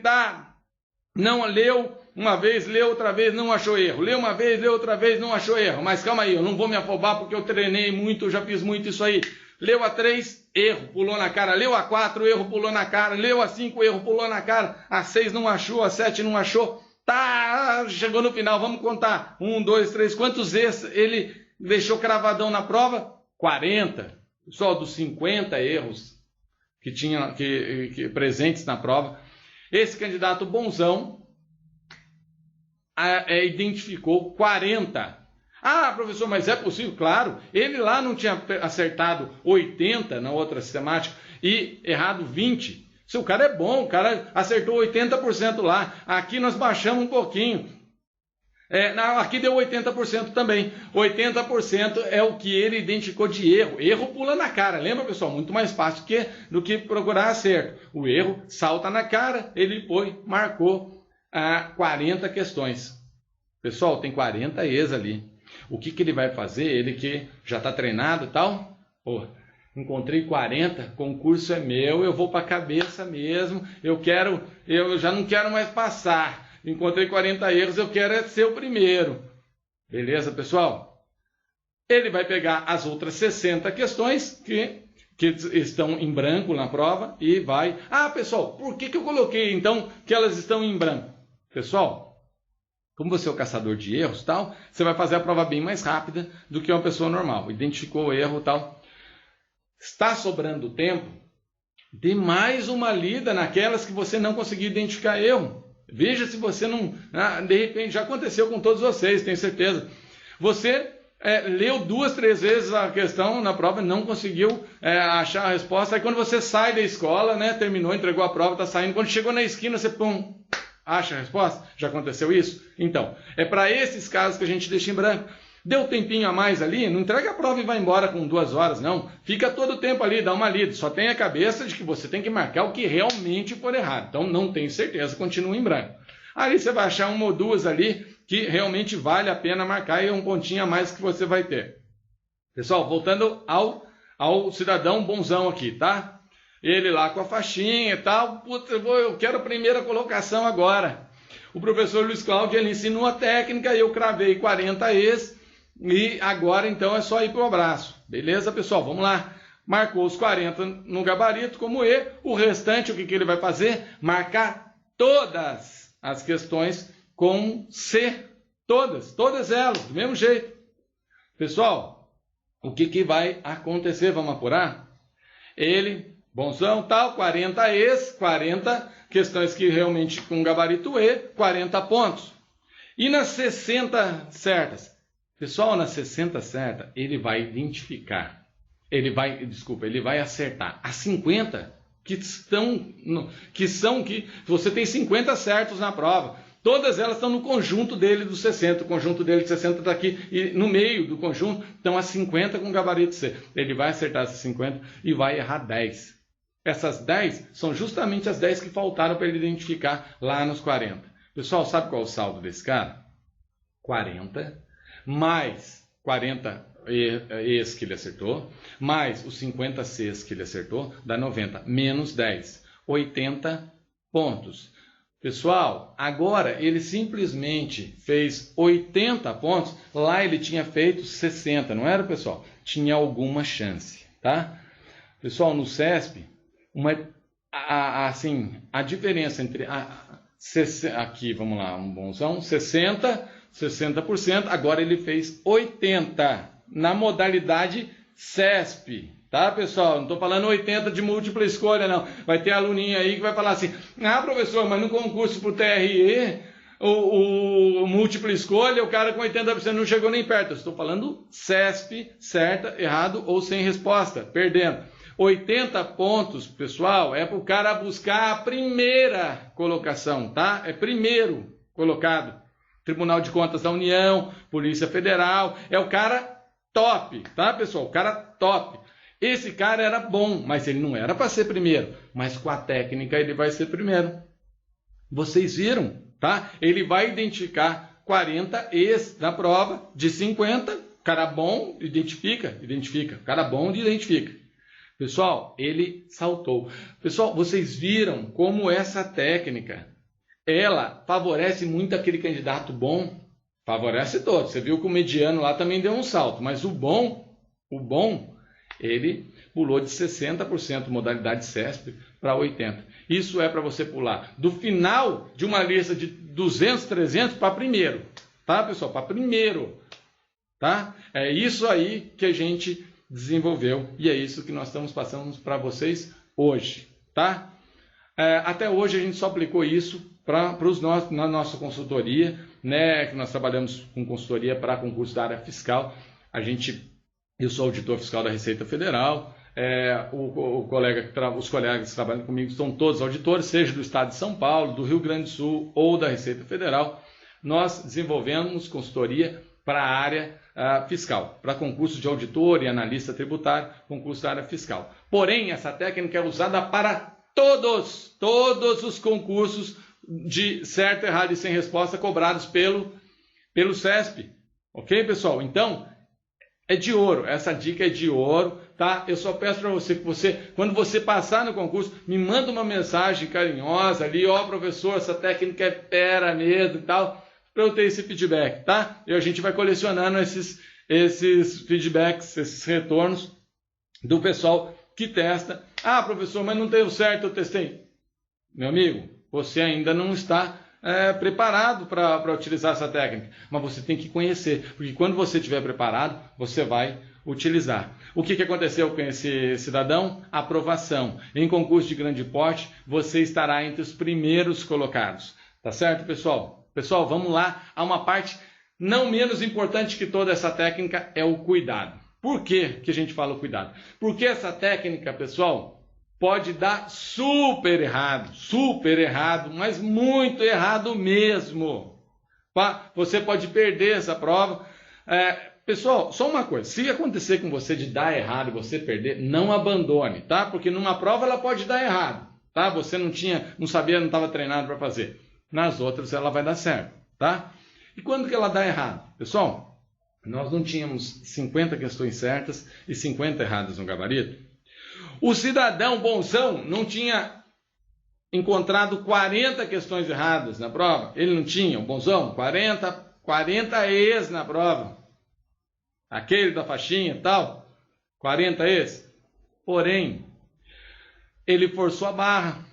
não leu uma vez, leu outra vez, não achou erro. Leu uma vez, leu outra vez, não achou erro. Mas calma aí, eu não vou me afobar porque eu treinei muito, eu já fiz muito isso aí. Leu a 3, erro, pulou na cara. Leu a 4, erro, pulou na cara. Leu a 5, erro, pulou na cara. A 6 não achou, a 7 não achou. Tá, chegou no final, vamos contar. 1, 2, 3, quantos erros ele deixou cravadão na prova? 40. Pessoal, dos 50 erros, que tinha presentes na prova. Esse candidato bonzão identificou 40. Ah, professor, mas é possível? Claro. Ele lá não tinha acertado 80 na outra sistemática e errado 20. Se o cara é bom, o cara acertou 80% lá. Aqui nós baixamos um pouquinho. Aqui deu 80% também. 80% é o que ele identificou de erro. Erro pula na cara. Lembra, pessoal? Muito mais fácil do que procurar acerto. O erro salta na cara. Ele marcou 40 questões. Pessoal, tem 40 E's ali. O que ele vai fazer? Ele que já está treinado e tal. Encontrei 40, concurso é meu, eu vou para a cabeça mesmo. Eu já não quero mais passar. Encontrei 40 erros, eu quero ser o primeiro. Beleza, pessoal? Ele vai pegar as outras 60 questões que estão em branco na prova e vai... Ah, pessoal, por que eu coloquei, então, que elas estão em branco? Pessoal, como você é o caçador de erros, tal, você vai fazer a prova bem mais rápida do que uma pessoa normal. Identificou o erro, tal. Está sobrando tempo? Dê mais uma lida naquelas que você não conseguiu identificar erro. Veja se você não... de repente, já aconteceu com todos vocês, tenho certeza. Você leu 2, 3 vezes a questão na prova e não conseguiu achar a resposta. Aí quando você sai da escola, né, terminou, entregou a prova, está saindo. Quando chegou na esquina, você acha a resposta? Já aconteceu isso? Então, é para esses casos que a gente deixa em branco. Deu um tempinho a mais ali, não entrega a prova e vai embora com 2 horas, não. Fica todo o tempo ali, dá uma lida. Só tenha a cabeça de que você tem que marcar o que realmente for errado. Então, não tenho certeza, continua em branco. Ali você vai achar 1 ou 2 ali que realmente vale a pena marcar e um pontinho a mais que você vai ter. Pessoal, voltando ao cidadão bonzão aqui, tá? Ele lá com a faixinha e tal. Putz, eu quero a primeira colocação agora. O professor Luiz Cláudio, ele ensinou a técnica e eu cravei 40 E's. E agora, então, é só ir para o abraço. Beleza, pessoal? Vamos lá. Marcou os 40 no gabarito como E. O restante, o que ele vai fazer? Marcar todas as questões com C. Todas elas, do mesmo jeito. Pessoal, o que vai acontecer? Vamos apurar? Ele, bonzão, tal, 40 E's, 40 questões que realmente com gabarito E, 40 pontos. E nas 60 certas? Pessoal, nas 60 certas, ele vai identificar, ele vai acertar as 50 que você tem 50 certos na prova. Todas elas estão no conjunto dele dos 60, o conjunto dele de 60 está aqui, e no meio do conjunto estão as 50 com gabarito C. Ele vai acertar essas 50 e vai errar 10. Essas 10 são justamente as 10 que faltaram para ele identificar lá nos 40. Pessoal, sabe qual é o saldo desse cara? 40 mais 40 E's que ele acertou, mais os 50 C's que ele acertou, dá 90, menos 10, 80 pontos. Pessoal, agora ele simplesmente fez 80 pontos, lá ele tinha feito 60, não era, pessoal? Tinha alguma chance, tá? Pessoal, no CESP, a diferença entre... aqui, vamos lá, um bonzão, 60%, agora ele fez 80% na modalidade CESP, tá, pessoal? Não estou falando 80% de múltipla escolha, não. Vai ter aluninho aí que vai falar assim, professor, mas no concurso para o TRE, o múltipla escolha, o cara com 80% não chegou nem perto. Eu estou falando CESP, certa, errado ou sem resposta, perdendo. 80 pontos, pessoal, é para o cara buscar a primeira colocação, tá? É primeiro colocado. Tribunal de Contas da União, Polícia Federal, é o cara top, tá, pessoal? O cara top. Esse cara era bom, mas ele não era para ser primeiro, mas com a técnica ele vai ser primeiro. Vocês viram, tá? Ele vai identificar 40 E's na prova de 50, cara bom, identifica, cara bom, identifica. Pessoal, ele saltou. Pessoal, vocês viram como essa técnica, ela favorece muito aquele candidato bom? Favorece todos. Você viu que o mediano lá também deu um salto, mas o bom, ele pulou de 60% modalidade CESP para 80%. Isso é para você pular do final de uma lista de 200, 300 para primeiro. Tá, pessoal? Para primeiro. Tá? É isso aí que a gente desenvolveu e é isso que nós estamos passando para vocês hoje, tá? Até hoje a gente só aplicou isso na nossa consultoria, né? Que nós trabalhamos com consultoria para concurso da área fiscal. Eu sou auditor fiscal da Receita Federal. Os colegas que trabalham comigo são todos auditores, seja do estado de São Paulo, do Rio Grande do Sul ou da Receita Federal. Nós desenvolvemos consultoria para a área fiscal, para concurso de auditor e analista tributário, concurso da área fiscal. Porém, essa técnica é usada para todos os concursos de certo, errado e sem resposta cobrados pelo CESP. Ok, pessoal? Então, é de ouro. Essa dica é de ouro, tá? Eu só peço para você que quando você passar no concurso, me manda uma mensagem carinhosa ali, professor, essa técnica é fera mesmo e tal, para eu ter esse feedback, tá? E a gente vai colecionando esses feedbacks, esses retornos do pessoal que testa. Professor, mas não deu certo, eu testei. Meu amigo, você ainda não está preparado para utilizar essa técnica, mas você tem que conhecer, porque quando você estiver preparado, você vai utilizar. O que aconteceu com esse cidadão? Aprovação. Em concurso de grande porte, você estará entre os primeiros colocados. Tá certo, pessoal? Pessoal, vamos lá. Há uma parte não menos importante que toda essa técnica, é o cuidado. Por que a gente fala o cuidado? Porque essa técnica, pessoal, pode dar super errado, mas muito errado mesmo. Você pode perder essa prova. Pessoal, só uma coisa, se acontecer com você de dar errado e você perder, não abandone, tá? Porque numa prova ela pode dar errado, tá? Você não sabia, não estava treinado para fazer. Nas outras ela vai dar certo, tá? E quando que ela dá errado? Pessoal, nós não tínhamos 50 questões certas e 50 erradas no gabarito. O cidadão bonzão não tinha encontrado 40 questões erradas na prova. Ele não tinha, o bonzão, 40 ex na prova. Aquele da faixinha e tal, 40 ex. Porém, ele forçou a barra.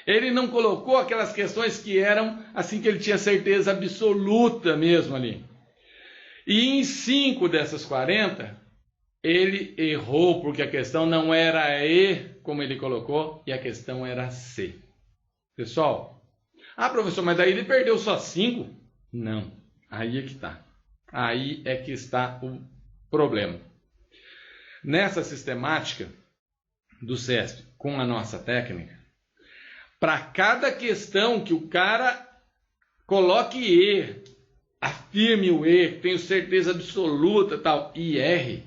Ele não colocou aquelas questões que eram assim que ele tinha certeza absoluta mesmo ali. E em 5 dessas 40... ele errou, porque a questão não era E, como ele colocou, e a questão era C. Pessoal, professor, mas daí ele perdeu só 5? Não, aí é que está. Aí é que está o problema. Nessa sistemática do CESP, com a nossa técnica, para cada questão que o cara coloque E, afirme o E, tenho certeza absoluta, tal, e erre,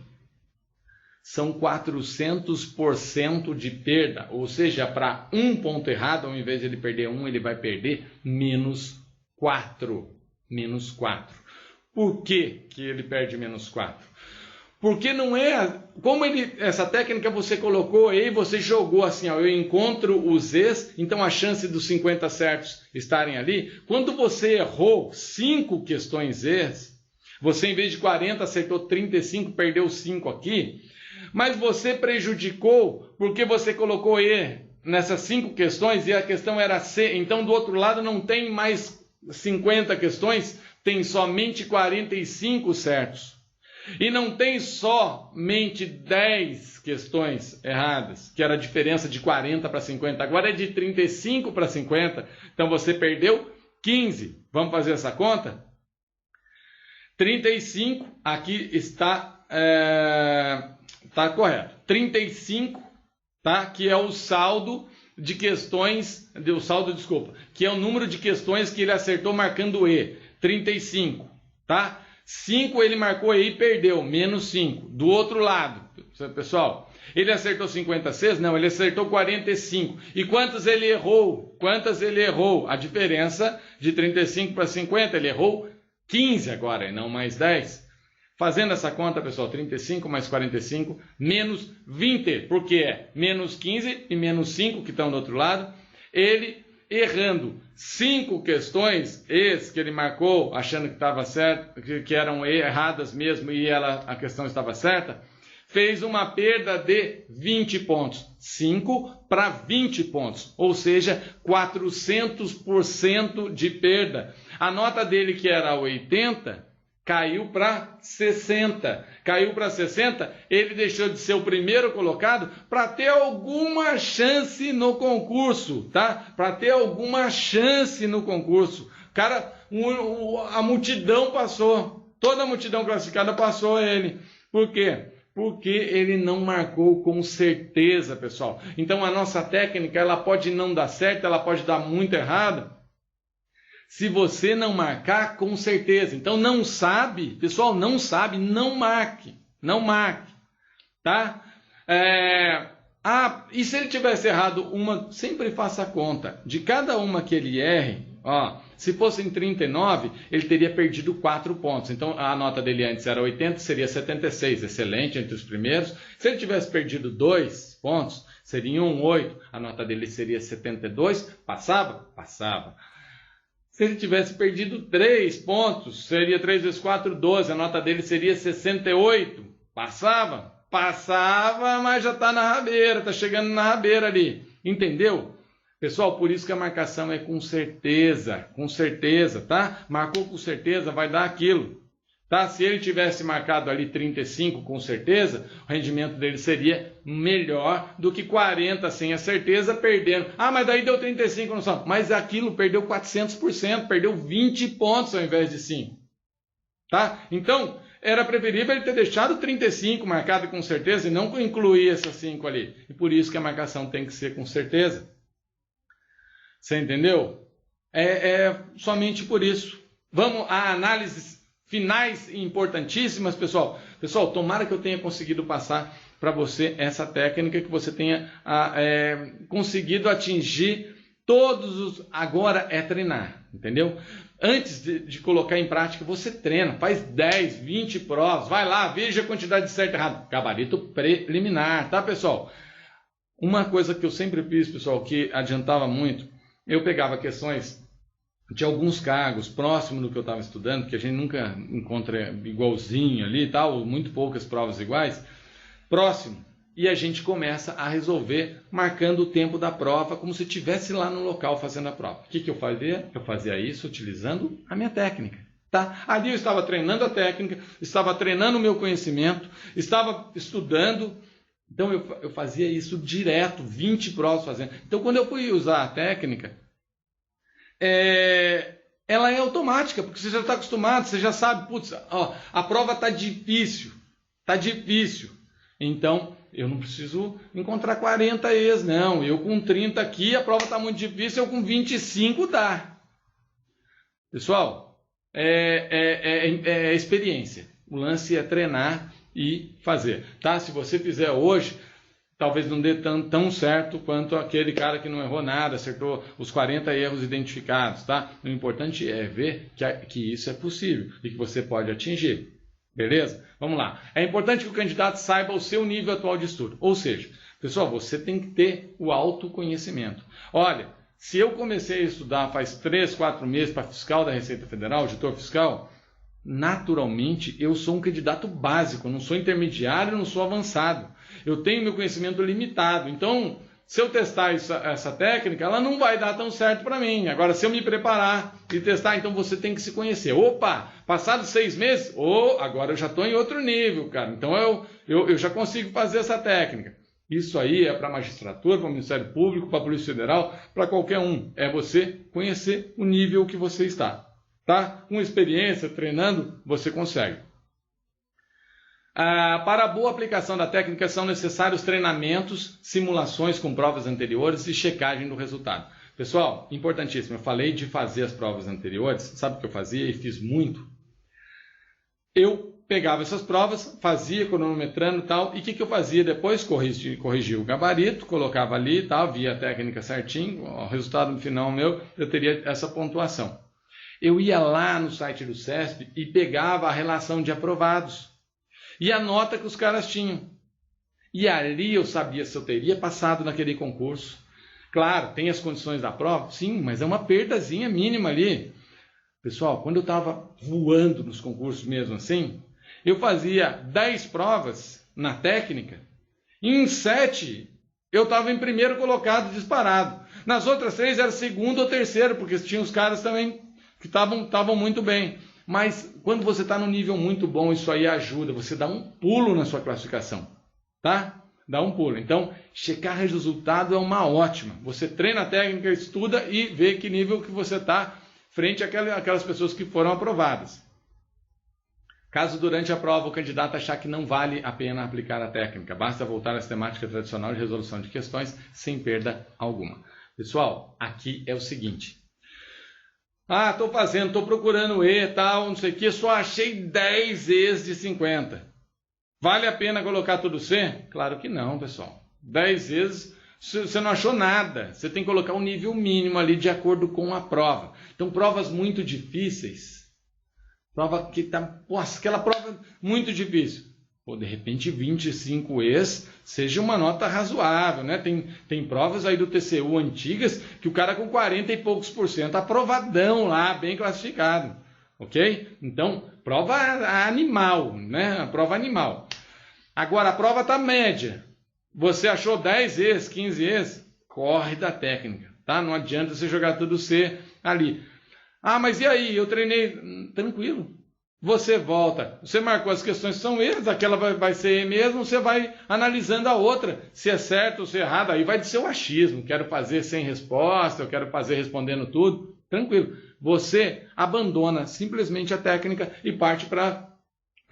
são 400% de perda, ou seja, para um ponto errado, ao invés de ele perder 1, ele vai perder menos 4. Por que ele perde menos 4? Porque não é... essa técnica você colocou aí, você jogou assim, eu encontro os E's, então a chance dos 50 certos estarem ali. Quando você errou 5 questões E's, você em vez de 40 acertou 35, perdeu 5 aqui, mas você prejudicou porque você colocou E nessas 5 questões e a questão era C, então do outro lado não tem mais 50 questões, tem somente 45 certos. E não tem somente 10 questões erradas, que era a diferença de 40 para 50, agora é de 35 para 50, então você perdeu 15. Vamos fazer essa conta? 35, aqui está correto. 35, tá? Que é o saldo de questões, que é o número de questões que ele acertou marcando E. 35, tá? 5 ele marcou E e perdeu, menos 5. Do outro lado, pessoal, ele acertou 50 Cs? Não, ele acertou 45. E quantas ele errou? A diferença de 35 para 50, ele errou 15 agora, e não mais 10. Fazendo essa conta, pessoal, 35 mais 45, menos 20, porque é menos 15 e menos 5 que estão do outro lado. Ele errando 5 questões, que ele marcou, achando que estava certo, que eram erradas mesmo e a questão estava certa, fez uma perda de 20 pontos. 5 para 20 pontos, ou seja, 400% de perda. A nota dele, que era 80, caiu para 60. Caiu para 60, ele deixou de ser o primeiro colocado para ter alguma chance no concurso, tá? Para ter alguma chance no concurso. Cara, a multidão passou, toda a multidão classificada passou ele. Por quê? Porque ele não marcou com certeza, pessoal. Então a nossa técnica, ela pode não dar certo, ela pode dar muito errado, se você não marcar com certeza. Então não sabe, pessoal, não sabe, não marque, tá? E se ele tivesse errado uma, sempre faça a conta de cada uma que ele erre. Ó, se fosse em 39, ele teria perdido 4 pontos. Então a nota dele antes era 80, seria 76, excelente entre os primeiros. Se ele tivesse perdido 2 pontos, seriam 8, a nota dele seria 72, passava? Passava. Se ele tivesse perdido 3 pontos, seria 3 vezes 4, 12. A nota dele seria 68. Passava? Passava, mas já está na rabeira, está chegando na rabeira ali. Entendeu? Pessoal, por isso que a marcação é com certeza, tá? Marcou com certeza, vai dar aquilo. Tá? Se ele tivesse marcado ali 35 com certeza, o rendimento dele seria melhor do que 40 sem a certeza, perdendo. Ah, mas daí deu 35 no só. Mas aquilo perdeu 400%, perdeu 20 pontos ao invés de 5. Tá? Então, era preferível ele ter deixado 35 marcado com certeza e não incluir essas 5 ali. E por isso que a marcação tem que ser com certeza. Você entendeu? É somente por isso. Vamos a análises finais e importantíssimas, pessoal. Pessoal, tomara que eu tenha conseguido passar para você essa técnica, que você tenha conseguido atingir todos os... Agora é treinar, entendeu? Antes de colocar em prática, você treina, faz 10, 20 provas, vai lá, veja a quantidade de certo e errado. Gabarito preliminar, tá, pessoal? Uma coisa que eu sempre fiz, pessoal, que adiantava muito, eu pegava questões de alguns cargos próximo do que eu estava estudando, que a gente nunca encontra igualzinho ali e tal, muito poucas provas iguais, próximo, e a gente começa a resolver marcando o tempo da prova, como se estivesse lá no local fazendo a prova. O que eu fazia? Eu fazia isso utilizando a minha técnica. Tá? Ali eu estava treinando a técnica, estava treinando o meu conhecimento, estava estudando, então eu fazia isso direto, 20 provas fazendo. Então quando eu fui usar a técnica, ela é automática, porque você já está acostumado, você já sabe, putz, ó, a prova está difícil, então eu não preciso encontrar 40 ex, não, eu com 30 aqui, a prova está muito difícil, eu com 25 dá. Pessoal, é experiência, o lance é treinar e fazer, tá? Se você fizer hoje, talvez não dê tão certo quanto aquele cara que não errou nada, acertou os 40 erros identificados, tá? O importante é ver que isso é possível e que você pode atingir. Beleza? Vamos lá. É importante que o candidato saiba o seu nível atual de estudo. Ou seja, pessoal, você tem que ter o autoconhecimento. Olha, se eu comecei a estudar faz 3, 4 meses para fiscal da Receita Federal, auditor fiscal, naturalmente eu sou um candidato básico, não sou intermediário, não sou avançado. Eu tenho meu conhecimento limitado, então se eu testar essa técnica, ela não vai dar tão certo para mim. Agora, se eu me preparar e testar, então você tem que se conhecer. Opa, passados 6 meses, agora eu já estou em outro nível, cara. Então eu já consigo fazer essa técnica. Isso aí é para a magistratura, para o Ministério Público, para a Polícia Federal, para qualquer um. É você conhecer o nível que você está. Tá? Com experiência, treinando, você consegue. Para a boa aplicação da técnica são necessários treinamentos, simulações com provas anteriores e checagem do resultado. Pessoal, importantíssimo, eu falei de fazer as provas anteriores, sabe o que eu fazia e fiz muito? Eu pegava essas provas, fazia cronometrando e tal, e o que eu fazia depois? Corrigia o gabarito, colocava ali e tal, via a técnica certinho, o resultado no final meu, eu teria essa pontuação. Eu ia lá no site do CESP e pegava a relação de aprovados e a nota que os caras tinham. E ali eu sabia se eu teria passado naquele concurso. Claro, tem as condições da prova? Sim, mas é uma perdazinha mínima ali. Pessoal, quando eu estava voando nos concursos mesmo assim, eu fazia 10 provas na técnica, e em 7 eu estava em primeiro colocado disparado. Nas outras 3 era segundo ou terceiro, porque tinha os caras também que estavam muito bem. Mas quando você está num nível muito bom, isso aí ajuda, você dá um pulo na sua classificação, tá? Dá um pulo. Então, checar resultado é uma ótima. Você treina a técnica, estuda e vê que nível que você está frente àquelas pessoas que foram aprovadas. Caso durante a prova o candidato achar que não vale a pena aplicar a técnica, basta voltar à sistemática tradicional de resolução de questões sem perda alguma. Pessoal, aqui é o seguinte. Estou procurando E, tal, não sei o que, só achei 10 E's de 50. Vale a pena colocar tudo C? Claro que não, pessoal. 10 vezes você não achou nada. Você tem que colocar um nível mínimo ali de acordo com a prova. Então, provas muito difíceis. Prova que tá... Nossa, aquela prova muito difícil. Pô, de repente, 25 E's seja uma nota razoável, né? Tem provas aí do TCU antigas que o cara com 40 e poucos % aprovadão lá, bem classificado. Ok? Então, prova animal, né? A prova animal. Agora, a prova está média. Você achou 10 E's, 15 E's? Corre da técnica, tá? Não adianta você jogar tudo C ali. Mas e aí? Eu treinei. Tranquilo. Você volta. Você marcou as questões que são erros, aquela vai ser E mesmo, você vai analisando a outra. Se é certo ou se é errado, aí vai de seu achismo. Quero fazer sem resposta, eu quero fazer respondendo tudo. Tranquilo. Você abandona simplesmente a técnica e parte para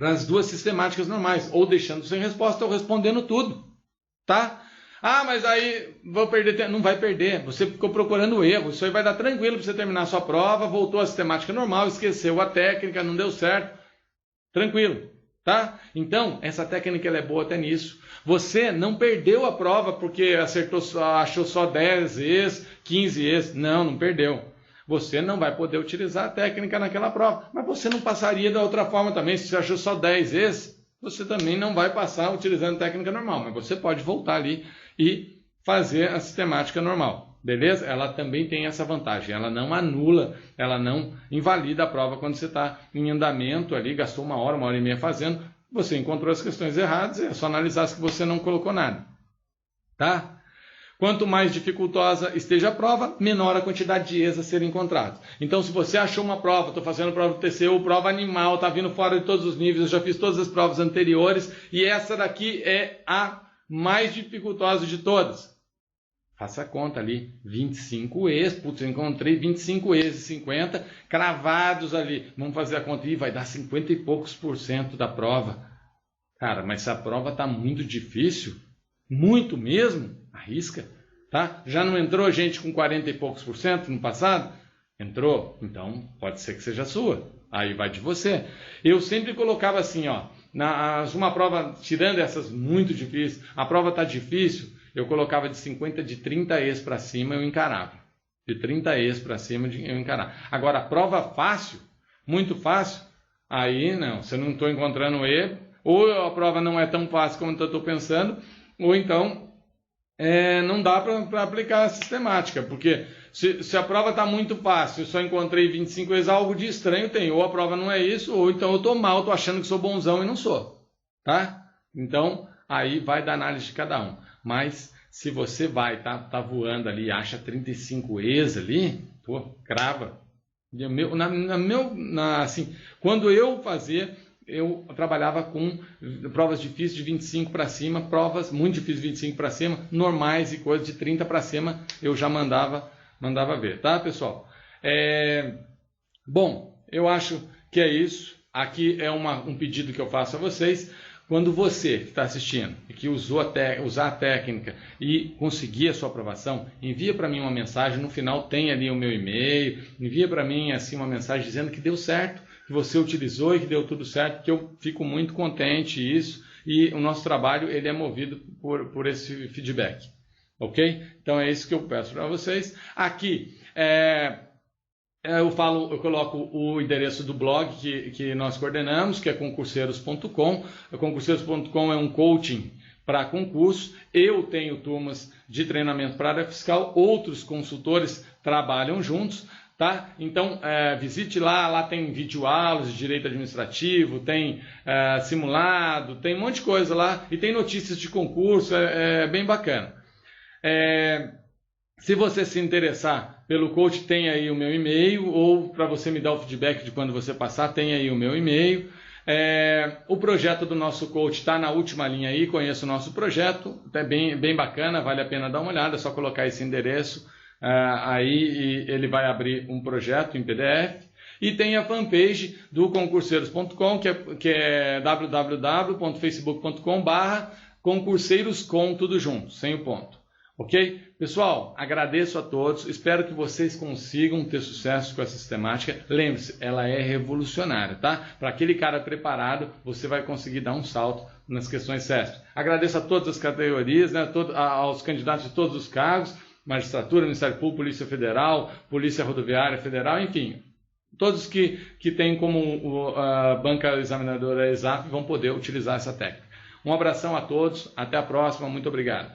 as duas sistemáticas normais, ou deixando sem resposta ou respondendo tudo, tá? Mas aí vou perder tempo. Não vai perder, você ficou procurando erro, isso aí vai dar tranquilo para você terminar a sua prova, voltou à sistemática normal, esqueceu a técnica, não deu certo, tranquilo, tá? Então, essa técnica ela é boa até nisso. Você não perdeu a prova porque achou só 10 E's, 15 E's, não perdeu. Você não vai poder utilizar a técnica naquela prova. Mas você não passaria da outra forma também. Se você achou só 10 vezes, você também não vai passar utilizando a técnica normal. Mas você pode voltar ali e fazer a sistemática normal. Beleza? Ela também tem essa vantagem. Ela não anula, ela não invalida a prova quando você está em andamento ali, gastou uma hora e meia fazendo. Você encontrou as questões erradas, é só analisar as que você não colocou nada. Tá? Quanto mais dificultosa esteja a prova, menor a quantidade de E's a serem encontrados. Então, se você achou uma prova, estou fazendo prova do TCU, prova animal, está vindo fora de todos os níveis, eu já fiz todas as provas anteriores, e essa daqui é a mais dificultosa de todas. Faça a conta ali, 25 E's, putz, eu encontrei 25 E's e 50 cravados ali. Vamos fazer a conta, vai dar 50 e poucos % da prova. Cara, mas se a prova está muito difícil, muito mesmo, arrisca, tá? Já não entrou gente com 40 e poucos % no passado? Entrou? Então, pode ser que seja sua. Aí vai de você. Eu sempre colocava assim, uma prova, tirando essas muito difíceis, a prova está difícil, eu colocava de 50, de 30 E's para cima, eu encarava. De 30 E's para cima, eu encarava. Agora, a prova fácil, muito fácil, aí não, você não estou encontrando E, ou a prova não é tão fácil como eu estou pensando, ou então não dá para aplicar a sistemática, porque se a prova está muito fácil, eu só encontrei 25 vezes, algo de estranho tem, ou a prova não é isso, ou então eu estou mal, estou achando que sou bonzão e não sou, tá? Então, aí vai da análise de cada um. Mas se você tá voando ali, acha 35 E's ali, pô, crava. Assim, quando eu fazia, eu trabalhava com provas difíceis de 25 para cima, provas muito difíceis de 25 para cima, normais e coisas de 30 para cima, eu já mandava ver, tá, pessoal? Bom, eu acho que é isso. Aqui é um pedido que eu faço a vocês. Quando você que está assistindo e que usar a técnica e conseguir a sua aprovação, envia para mim uma mensagem, no final tem ali o meu e-mail, envia para mim assim uma mensagem dizendo que deu certo, que você utilizou e que deu tudo certo, que eu fico muito contente isso, e o nosso trabalho ele é movido por esse feedback, ok? Então é isso que eu peço para vocês. Aqui eu coloco o endereço do blog que nós coordenamos, que é concurseiros.com. Concurseiros.com é um coaching para concurso. Eu tenho turmas de treinamento para a área fiscal, outros consultores trabalham juntos, tá? Então visite lá tem videoaulas de direito administrativo, tem simulado, tem um monte de coisa lá, e tem notícias de concurso, é bem bacana. Se você se interessar pelo coach, tem aí o meu e-mail, ou para você me dar o feedback de quando você passar, tem aí o meu e-mail. O projeto do nosso coach está na última linha aí, conheça o nosso projeto, é bem bacana, vale a pena dar uma olhada, é só colocar esse endereço aí e ele vai abrir um projeto em PDF. E tem a fanpage do concurseiros.com, que é www.facebook.com/concurseiros.com, tudo junto, sem o ponto. Ok? Pessoal, agradeço a todos, espero que vocês consigam ter sucesso com essa sistemática. Lembre-se, ela é revolucionária, tá? Para aquele cara preparado, você vai conseguir dar um salto nas questões CESP. Agradeço a todas as categorias, né? Aos candidatos de todos os cargos, magistratura, Ministério Público, Polícia Federal, Polícia Rodoviária Federal, enfim. Todos que têm como banca examinadora EXAF vão poder utilizar essa técnica. Um abração a todos, até a próxima, muito obrigado.